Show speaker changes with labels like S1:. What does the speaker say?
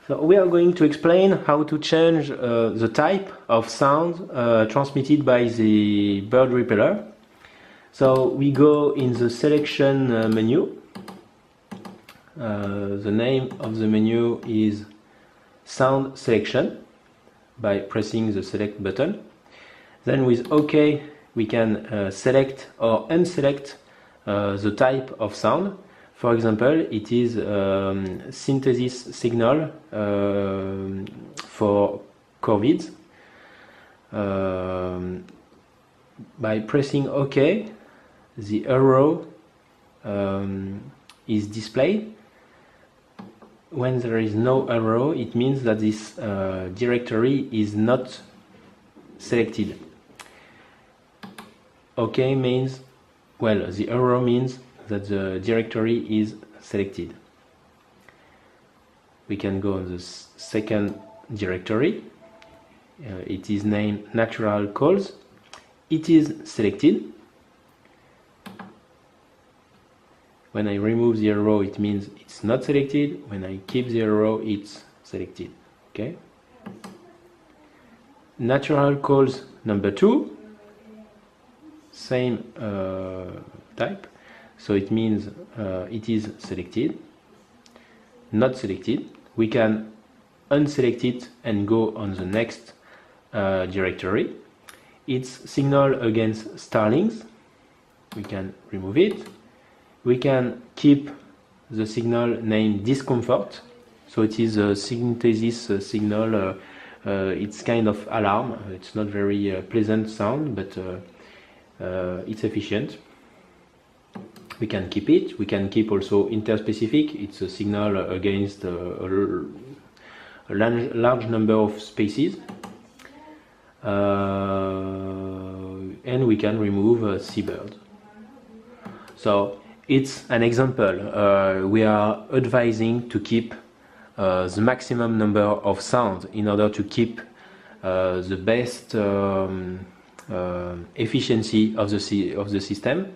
S1: So we are going to explain how to change the type of sound transmitted by the bird repeller. So we go in the selection menu. The name of the menu is sound selection by pressing the select button. Then with OK we can select or unselect the type of sound. For example, it is synthesis signal for corvids. By pressing OK, the arrow is displayed. When there is no arrow, it means that this directory is not selected. OK means, well, the arrow means that the directory is selected. We can go on the second directory. It is named natural calls. It is selected. When I remove the arrow, it means it's not selected. When I keep the arrow, it's selected. Okay. Natural calls number 2. Same type. So it means it is selected, not selected. We can unselect it and go on the next directory. It's signal against starlings. We can remove it. We can keep the signal named discomfort. So it is a synthesis signal. It's kind of alarm. It's not very pleasant sound, but it's efficient. We can keep it. We can keep also interspecific. It's a signal against a large number of species. And we can remove seabirds. So it's an example. We are advising to keep the maximum number of sounds in order to keep the best efficiency of the system.